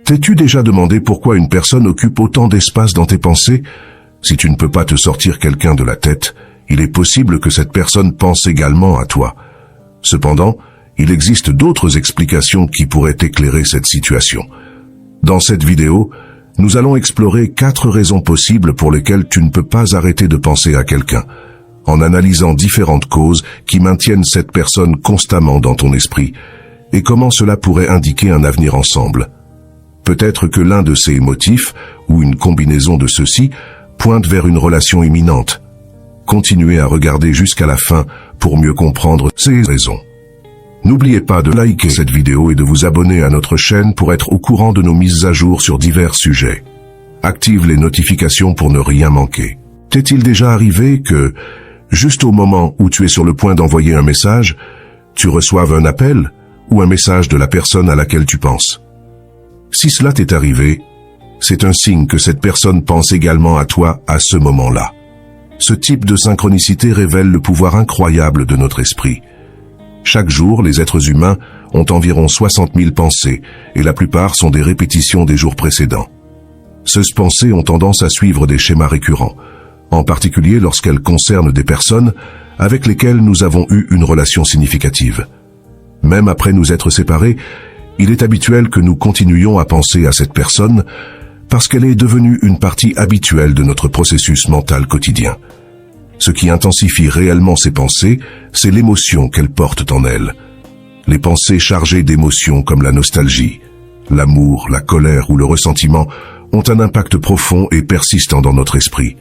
T'es-tu déjà demandé pourquoi une personne occupe autant d'espace dans tes pensées? Si tu ne peux pas te sortir quelqu'un de la tête, il est possible que cette personne pense également à toi. Cependant, il existe d'autres explications qui pourraient éclairer cette situation. Dans cette vidéo, nous allons explorer 4 raisons possibles pour lesquelles tu ne peux pas arrêter de penser à quelqu'un, en analysant différentes causes qui maintiennent cette personne constamment dans ton esprit, et comment cela pourrait indiquer un avenir ensemble. Peut-être que l'un de ces motifs, ou une combinaison de ceux-ci, pointe vers une relation imminente. Continuez à regarder jusqu'à la fin pour mieux comprendre ces raisons. N'oubliez pas de liker cette vidéo et de vous abonner à notre chaîne pour être au courant de nos mises à jour sur divers sujets. Active les notifications pour ne rien manquer. T'est-il déjà arrivé que, juste au moment où tu es sur le point d'envoyer un message, tu reçoives un appel ou un message de la personne à laquelle tu penses? Si cela t'est arrivé, c'est un signe que cette personne pense également à toi à ce moment-là. Ce type de synchronicité révèle le pouvoir incroyable de notre esprit. Chaque jour, les êtres humains ont environ 60 000 pensées, et la plupart sont des répétitions des jours précédents. Ces pensées ont tendance à suivre des schémas récurrents, en particulier lorsqu'elles concernent des personnes avec lesquelles nous avons eu une relation significative. Même après nous être séparés, il est habituel que nous continuions à penser à cette personne parce qu'elle est devenue une partie habituelle de notre processus mental quotidien. Ce qui intensifie réellement ces pensées, c'est l'émotion qu'elles portent en elles. Les pensées chargées d'émotions comme la nostalgie, l'amour, la colère ou le ressentiment ont un impact profond et persistant dans notre esprit.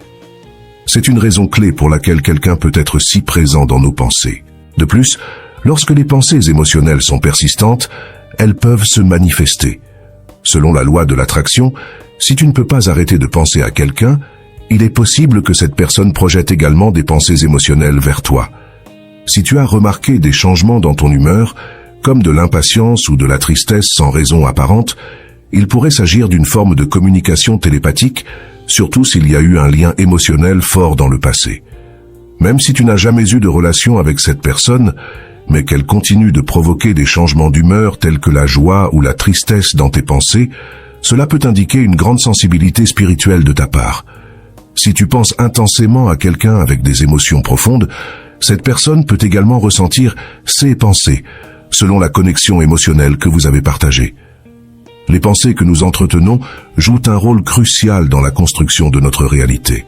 C'est une raison clé pour laquelle quelqu'un peut être si présent dans nos pensées. De plus, lorsque les pensées émotionnelles sont persistantes, elles peuvent se manifester. Selon la loi de l'attraction, si tu ne peux pas arrêter de penser à quelqu'un, il est possible que cette personne projette également des pensées émotionnelles vers toi. Si tu as remarqué des changements dans ton humeur, comme de l'impatience ou de la tristesse sans raison apparente, il pourrait s'agir d'une forme de communication télépathique, surtout s'il y a eu un lien émotionnel fort dans le passé. Même si tu n'as jamais eu de relation avec cette personne, mais qu'elle continue de provoquer des changements d'humeur tels que la joie ou la tristesse dans tes pensées, cela peut indiquer une grande sensibilité spirituelle de ta part. Si tu penses intensément à quelqu'un avec des émotions profondes, cette personne peut également ressentir ses pensées, selon la connexion émotionnelle que vous avez partagée. Les pensées que nous entretenons jouent un rôle crucial dans la construction de notre réalité.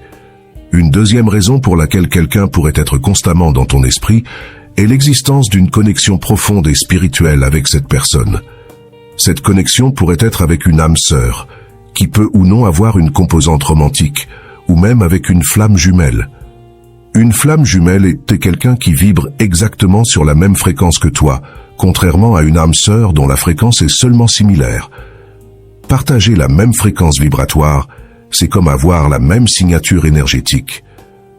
Une deuxième raison pour laquelle quelqu'un pourrait être constamment dans ton esprit est l'existence d'une connexion profonde et spirituelle avec cette personne. Cette connexion pourrait être avec une âme sœur, qui peut ou non avoir une composante romantique, ou même avec une flamme jumelle. Une flamme jumelle est quelqu'un qui vibre exactement sur la même fréquence que toi, contrairement à une âme sœur dont la fréquence est seulement similaire. Partager la même fréquence vibratoire, c'est comme avoir la même signature énergétique.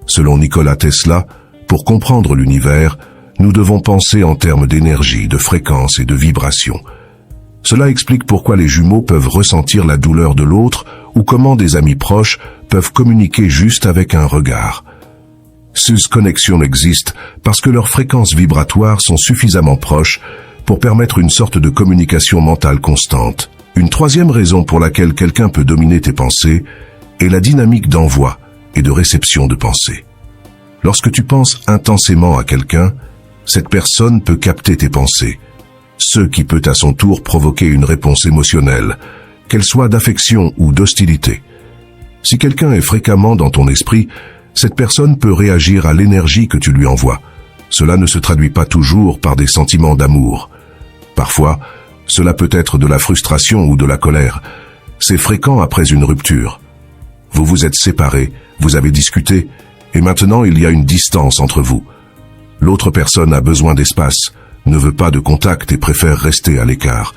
Selon Nikola Tesla, pour comprendre l'univers, nous devons penser en termes d'énergie, de fréquence et de vibration. Cela explique pourquoi les jumeaux peuvent ressentir la douleur de l'autre ou comment des amis proches peuvent communiquer juste avec un regard. Ces connexions existent parce que leurs fréquences vibratoires sont suffisamment proches pour permettre une sorte de communication mentale constante. Une troisième raison pour laquelle quelqu'un peut dominer tes pensées est la dynamique d'envoi et de réception de pensées. Lorsque tu penses intensément à quelqu'un, cette personne peut capter tes pensées, ce qui peut à son tour provoquer une réponse émotionnelle, qu'elle soit d'affection ou d'hostilité. Si quelqu'un est fréquemment dans ton esprit, cette personne peut réagir à l'énergie que tu lui envoies. Cela ne se traduit pas toujours par des sentiments d'amour. Parfois, cela peut être de la frustration ou de la colère. C'est fréquent après une rupture. Vous vous êtes séparés, vous avez discuté, et maintenant il y a une distance entre vous. L'autre personne a besoin d'espace, ne veut pas de contact et préfère rester à l'écart.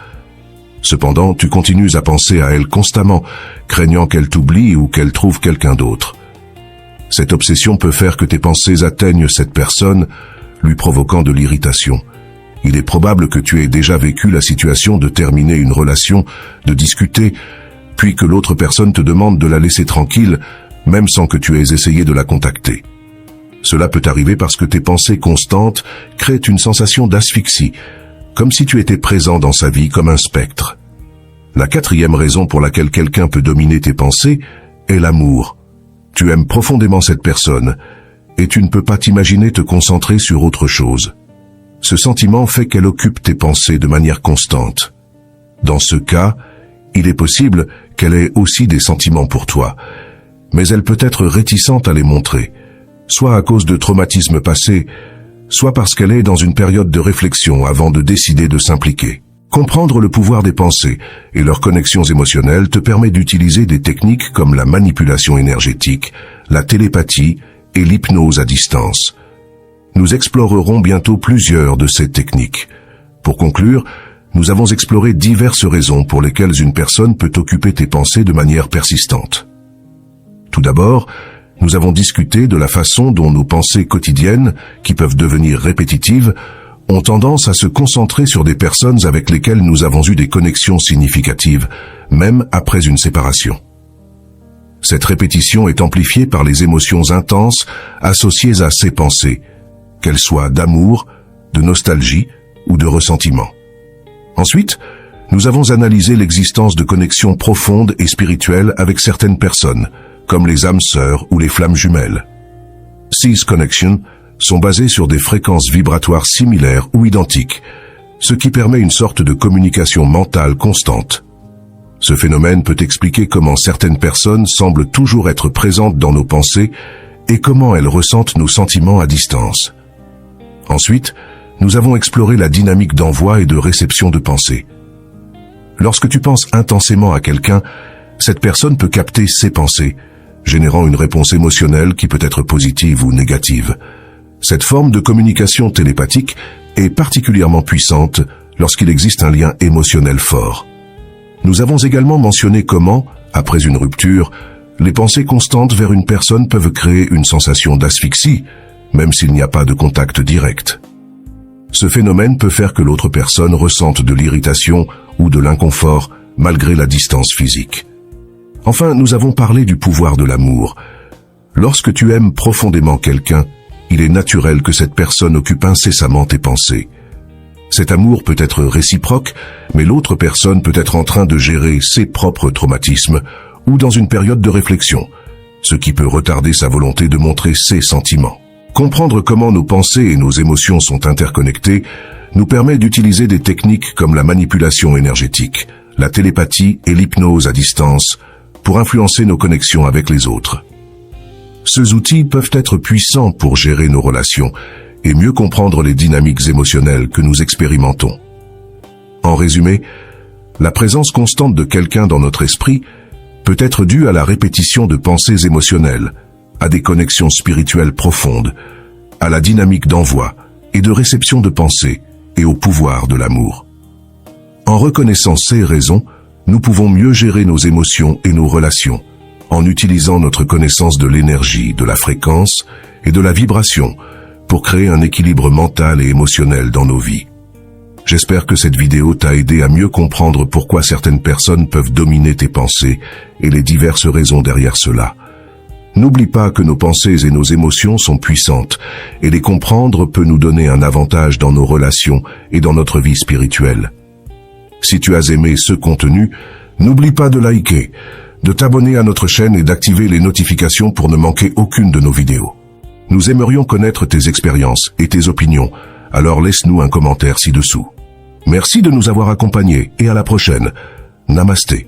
Cependant, tu continues à penser à elle constamment, craignant qu'elle t'oublie ou qu'elle trouve quelqu'un d'autre. Cette obsession peut faire que tes pensées atteignent cette personne, lui provoquant de l'irritation. Il est probable que tu aies déjà vécu la situation de terminer une relation, de discuter, puis que l'autre personne te demande de la laisser tranquille, même sans que tu aies essayé de la contacter. Cela peut arriver parce que tes pensées constantes créent une sensation d'asphyxie, comme si tu étais présent dans sa vie comme un spectre. La quatrième raison pour laquelle quelqu'un peut dominer tes pensées est l'amour. Tu aimes profondément cette personne et tu ne peux pas t'imaginer te concentrer sur autre chose. Ce sentiment fait qu'elle occupe tes pensées de manière constante. Dans ce cas, il est possible qu'elle ait aussi des sentiments pour toi, mais elle peut être réticente à les montrer, soit à cause de traumatismes passés, soit parce qu'elle est dans une période de réflexion avant de décider de s'impliquer. Comprendre le pouvoir des pensées et leurs connexions émotionnelles te permet d'utiliser des techniques comme la manipulation énergétique, la télépathie et l'hypnose à distance. Nous explorerons bientôt plusieurs de ces techniques. Pour conclure, nous avons exploré diverses raisons pour lesquelles une personne peut occuper tes pensées de manière persistante. Tout d'abord, nous avons discuté de la façon dont nos pensées quotidiennes, qui peuvent devenir répétitives, ont tendance à se concentrer sur des personnes avec lesquelles nous avons eu des connexions significatives, même après une séparation. Cette répétition est amplifiée par les émotions intenses associées à ces pensées, qu'elles soient d'amour, de nostalgie ou de ressentiment. Ensuite, nous avons analysé l'existence de connexions profondes et spirituelles avec certaines personnes, comme les âmes sœurs ou les flammes jumelles. These connections sont basées sur des fréquences vibratoires similaires ou identiques, ce qui permet une sorte de communication mentale constante. Ce phénomène peut expliquer comment certaines personnes semblent toujours être présentes dans nos pensées et comment elles ressentent nos sentiments à distance. Ensuite, nous avons exploré la dynamique d'envoi et de réception de pensées. Lorsque tu penses intensément à quelqu'un, cette personne peut capter ses pensées, générant une réponse émotionnelle qui peut être positive ou négative. Cette forme de communication télépathique est particulièrement puissante lorsqu'il existe un lien émotionnel fort. Nous avons également mentionné comment, après une rupture, les pensées constantes vers une personne peuvent créer une sensation d'asphyxie, même s'il n'y a pas de contact direct. Ce phénomène peut faire que l'autre personne ressente de l'irritation ou de l'inconfort malgré la distance physique. Enfin, nous avons parlé du pouvoir de l'amour. Lorsque tu aimes profondément quelqu'un, il est naturel que cette personne occupe incessamment tes pensées. Cet amour peut être réciproque, mais l'autre personne peut être en train de gérer ses propres traumatismes ou dans une période de réflexion, ce qui peut retarder sa volonté de montrer ses sentiments. Comprendre comment nos pensées et nos émotions sont interconnectées nous permet d'utiliser des techniques comme la manipulation énergétique, la télépathie et l'hypnose à distance pour influencer nos connexions avec les autres. Ces outils peuvent être puissants pour gérer nos relations et mieux comprendre les dynamiques émotionnelles que nous expérimentons. En résumé, la présence constante de quelqu'un dans notre esprit peut être due à la répétition de pensées émotionnelles, à des connexions spirituelles profondes, à la dynamique d'envoi et de réception de pensées et au pouvoir de l'amour. En reconnaissant ces raisons, nous pouvons mieux gérer nos émotions et nos relations, en utilisant notre connaissance de l'énergie, de la fréquence et de la vibration pour créer un équilibre mental et émotionnel dans nos vies. J'espère que cette vidéo t'a aidé à mieux comprendre pourquoi certaines personnes peuvent dominer tes pensées et les diverses raisons derrière cela. N'oublie pas que nos pensées et nos émotions sont puissantes et les comprendre peut nous donner un avantage dans nos relations et dans notre vie spirituelle. Si tu as aimé ce contenu, n'oublie pas de liker, de t'abonner à notre chaîne et d'activer les notifications pour ne manquer aucune de nos vidéos. Nous aimerions connaître tes expériences et tes opinions, alors laisse-nous un commentaire ci-dessous. Merci de nous avoir accompagnés et à la prochaine. Namasté.